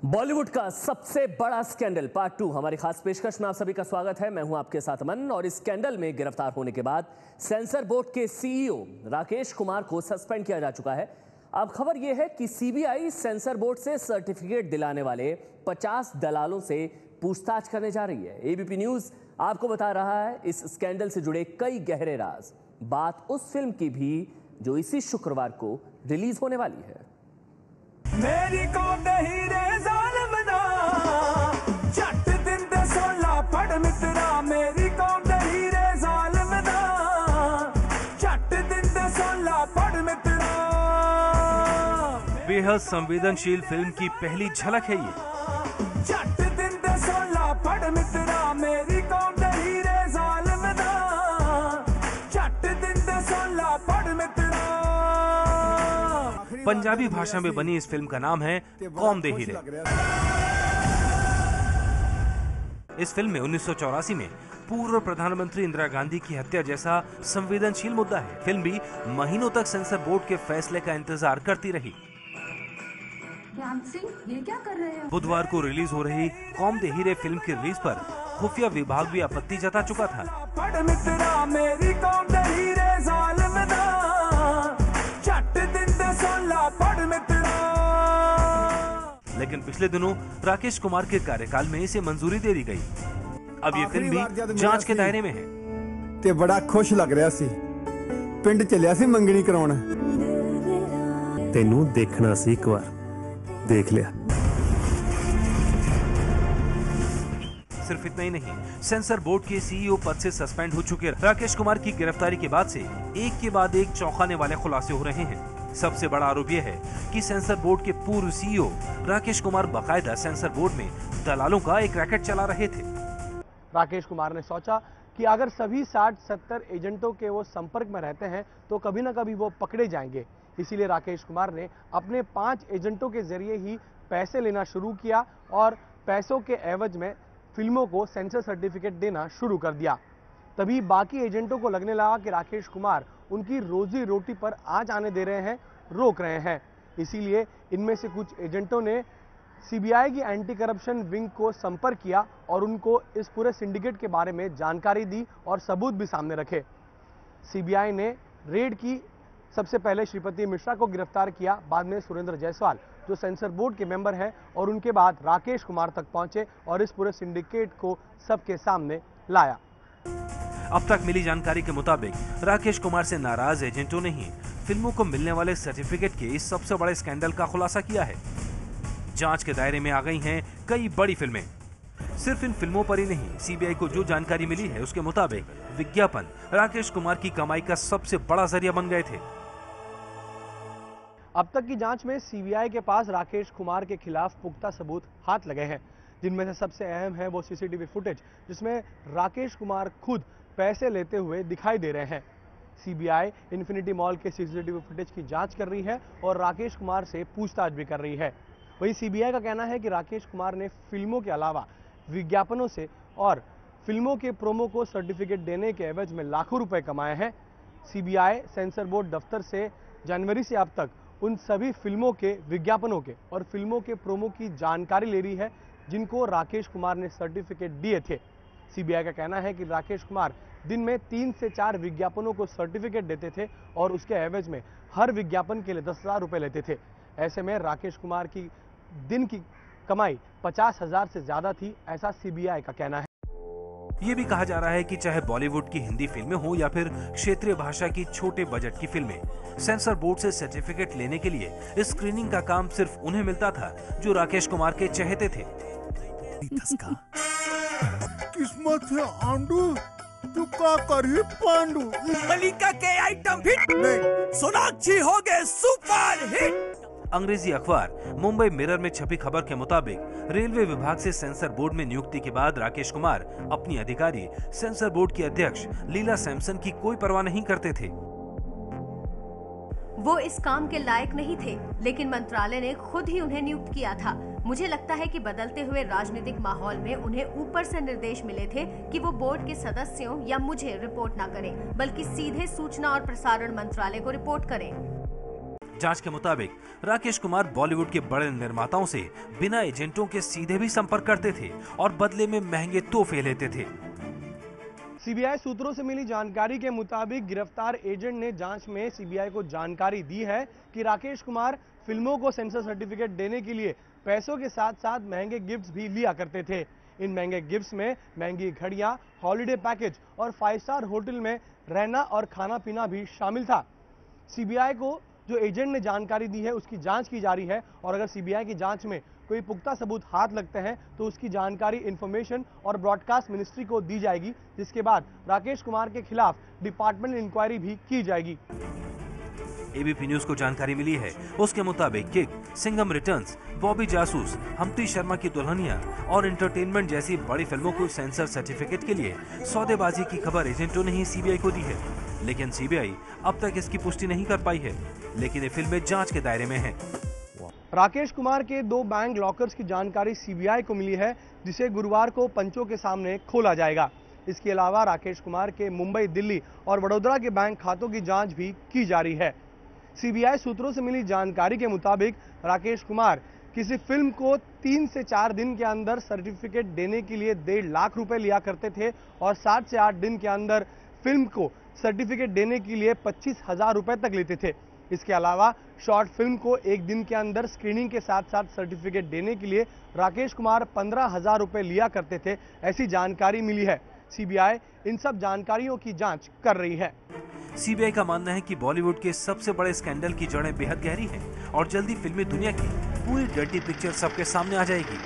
बॉलीवुड का सबसे बड़ा स्कैंडल पार्ट 2 हमारी खास पेशकश में आप सभी का स्वागत है। मैं हूं आपके साथ अमन। और इस स्कैंडल में गिरफ्तार होने के बाद सेंसर बोर्ड के सीईओ राकेश कुमार को सस्पेंड किया जा चुका है। अब खबर यह है कि सीबीआई सेंसर बोर्ड से सर्टिफिकेट दिलाने वाले 50 दलालों से पूछताछ करने जा रही है। एबीपी न्यूज आपको बता रहा है इस स्कैंडल से जुड़े कई गहरे राज। बात उस फिल्म की भी जो इसी शुक्रवार को रिलीज होने वाली है। मेरी कौम नहीं रे ज़ालिमना, झट दिन दे सोला पढ़ मित्रा। मेरी कौम नहीं रे ज़ालिमना, झट दिन दे सोला पढ़ मित्रा। बेहद संवेदनशील फिल्म की पहली झलक है ये। झट दिन दे सोला पढ़ मित्रा। मेरी कौम नहीं रे ज़ालिमना, झट दिन दे सोला पढ़ मित्रा। पंजाबी भाषा में बनी इस फिल्म का नाम है कौम दे हीरे। इस फिल्म में 1984 में पूर्व प्रधानमंत्री इंदिरा गांधी की हत्या जैसा संवेदनशील मुद्दा है। फिल्म भी महीनों तक सेंसर बोर्ड के फैसले का इंतजार करती रही। ये क्या कर रहे हैं? बुधवार को रिलीज हो रही कौम दे हीरे फिल्म की रिलीज पर खुफिया विभाग भी आपत्ति जता चुका था। लेकिन पिछले दिनों राकेश कुमार के कार्यकाल में इसे मंजूरी दे दी गई। अब ये फिल्म भी जांच के दायरे में है। ते बड़ा खुश लग रहा सी। पिंड चलिया सी मंगनी कराउण। तेनू देखना सी एक बार, देख लिया। सिर्फ इतना ही नहीं, सेंसर बोर्ड के सीईओ पद से सस्पेंड हो चुके राकेश कुमार की गिरफ्तारी के बाद से एक के बाद एक चौंकाने वाले खुलासे हो रहे हैं। सबसे बड़ा आरोप यह है कि सेंसर बोर्ड के पूर्व सीईओ राकेश कुमार बाकायदा सेंसर बोर्ड में दलालों का एक रैकेट चला रहे थे। राकेश कुमार ने सोचा कि अगर सभी 60-70 एजेंटों के वो संपर्क में रहते हैं तो कभी ना कभी वो पकड़े जाएंगे। इसीलिए राकेश कुमार ने अपने 5 एजेंटों के जरिए ही पैसे लेना शुरू किया और पैसों के एवज में फिल्मों को सेंसर सर्टिफिकेट देना शुरू कर दिया। तभी बाकी एजेंटों को लगने लगा कि राकेश कुमार उनकी रोजी रोटी पर आंच आने दे रहे हैं, रोक रहे हैं। इसीलिए इनमें से कुछ एजेंटों ने सीबीआई की एंटी करप्शन विंग को संपर्क किया और उनको इस पूरे सिंडिकेट के बारे में जानकारी दी और सबूत भी सामने रखे। सीबीआई ने रेड की। सबसे पहले श्रीपति मिश्रा को गिरफ्तार किया, बाद में सुरेंद्र जायसवाल जो सेंसर बोर्ड के मेंबर हैं, और उनके बाद राकेश कुमार तक पहुंचे और इस पूरे सिंडिकेट को सबके सामने लाया। अब तक मिली जानकारी के मुताबिक राकेश कुमार से नाराज एजेंटों ने ही फिल्मों को मिलने वाले सर्टिफिकेट के इस सबसे बड़े स्कैंडल का खुलासा किया है। जांच के दायरे में आ गई हैं कई बड़ी फिल्में। सिर्फ इन फिल्मों पर ही नहीं, सीबीआई को जो जानकारी मिली है उसके मुताबिक विज्ञापन राकेश कुमार की कमाई का सबसे बड़ा जरिया बन गए थे। अब तक की जांच में सीबीआई के पास राकेश कुमार के खिलाफ पुख्ता सबूत हाथ लगे हैं, जिनमें से सबसे अहम है वो सीसीटीवी फुटेज जिसमें राकेश कुमार खुद पैसे लेते हुए दिखाई दे रहे हैं। सीबीआई इन्फिनिटी मॉल के सीसीटीवी फुटेज की जांच कर रही है और राकेश कुमार से पूछताछ भी कर रही है। वहीं सीबीआई का कहना है कि राकेश कुमार ने फिल्मों के अलावा विज्ञापनों से और फिल्मों के प्रोमो को सर्टिफिकेट देने के एवज में लाखों रुपए कमाए हैं। सीबीआई सेंसर बोर्ड दफ्तर से जनवरी से अब तक उन सभी फिल्मों के विज्ञापनों के और फिल्मों के प्रोमो की जानकारी ले रही है जिनको राकेश कुमार ने सर्टिफिकेट दिए थे। सीबीआई का कहना है कि राकेश कुमार दिन में 3 से 4 विज्ञापनों को सर्टिफिकेट देते थे और उसके एवज में हर विज्ञापन के लिए 10,000 रुपए लेते थे। ऐसे में राकेश कुमार की दिन की कमाई 50,000 से ज्यादा थी, ऐसा सीबीआई का कहना है। ये भी कहा जा रहा है कि चाहे बॉलीवुड की हिंदी फिल्में हो या फिर क्षेत्रीय भाषा की छोटे बजट की फिल्में, सेंसर बोर्ड से सर्टिफिकेट लेने के लिए स्क्रीनिंग का काम सिर्फ उन्हें मिलता था जो राकेश कुमार के चहेते थे। किस्मत है आंडू, तू का करी पांडू। मलिका के आइटम हिट नहीं, सोनाक्षी हो गए सुपर हिट। अंग्रेजी अखबार मुंबई मिरर में छपी खबर के मुताबिक रेलवे विभाग से सेंसर बोर्ड में नियुक्ति के बाद राकेश कुमार अपनी अधिकारी सेंसर बोर्ड की अध्यक्ष लीला सैमसन की कोई परवाह नहीं करते थे। वो इस काम के लायक नहीं थे, लेकिन मंत्रालय ने खुद ही उन्हें नियुक्त किया था। मुझे लगता है कि बदलते हुए राजनीतिक माहौल में उन्हें ऊपर से निर्देश मिले थे कि वो बोर्ड के सदस्यों या मुझे रिपोर्ट न करें, बल्कि सीधे सूचना और प्रसारण मंत्रालय को रिपोर्ट करें। जांच के मुताबिक राकेश कुमार बॉलीवुड के बड़े निर्माताओं से बिना एजेंटों के सीधे भी संपर्क करते थे और बदले में महंगे तोहफे लेते थे। सीबीआई सूत्रों से मिली जानकारी के मुताबिक गिरफ्तार एजेंट ने जांच में सीबीआई को जानकारी दी है कि राकेश कुमार फिल्मों को सेंसर सर्टिफिकेट देने के लिए पैसों के साथ साथ महंगे गिफ्ट्स भी लिया करते थे। इन महंगे गिफ्ट्स में महंगी घड़ियां, हॉलिडे पैकेज और 5 स्टार होटल में रहना और खाना पीना भी शामिल था। सीबीआई को जो एजेंट ने जानकारी दी है उसकी जांच की जा रही है और अगर सीबीआई की जांच में कोई पुख्ता सबूत हाथ लगते हैं तो उसकी जानकारी इंफॉर्मेशन और ब्रॉडकास्ट मिनिस्ट्री को दी जाएगी, जिसके बाद राकेश कुमार के खिलाफ डिपार्टमेंटल इंक्वायरी भी की जाएगी। एबीपी न्यूज को जानकारी मिली है, उसके मुताबिक kick, Singham returns, Bobby Jasoos, Humpty Sharma की दुल्हनिया और एंटरटेनमेंट जैसी बड़ी फिल्मों को सेंसर सर्टिफिकेट के लिए सौदेबाजी की खबर एजेंटों ने ही सीबीआई को दी है, लेकिन सीबीआई अब तक इसकी पुष्टि नहीं कर पाई है, लेकिन ये फिल्में जांच के दायरे में हैं। राकेश कुमार के 2 बैंक लॉकर्स की जानकारी सीबीआई को मिली है, जिसे गुरुवार को पंचों के सामने खोला जाएगा। इसके अलावा राकेश कुमार के मुंबई, दिल्ली और वडोदरा के बैंक खातों की जांच भी की जा रही है। सीबीआई सूत्रों से मिली जानकारी के मुताबिक राकेश कुमार किसी फिल्म को 3 से 4 दिन के अंदर सर्टिफिकेट देने के लिए 1.5 लाख रुपए लिया करते थे और 7 से 8 दिन के अंदर फिल्म को सर्टिफिकेट देने के लिए 25,000 रुपए तक लेते थे। इसके अलावा शॉर्ट फिल्म को 1 दिन के अंदर स्क्रीनिंग के साथ साथ सर्टिफिकेट देने के लिए राकेश कुमार 15,000 रुपए लिया करते थे, ऐसी जानकारी मिली है। सीबीआई इन सब जानकारियों की जांच कर रही है। सीबीआई का मानना है कि बॉलीवुड के सबसे बड़े स्कैंडल की जड़ें बेहद गहरी हैं और जल्दी फिल्मी दुनिया की पूरी डर्टी पिक्चर सबके सामने आ जाएगी।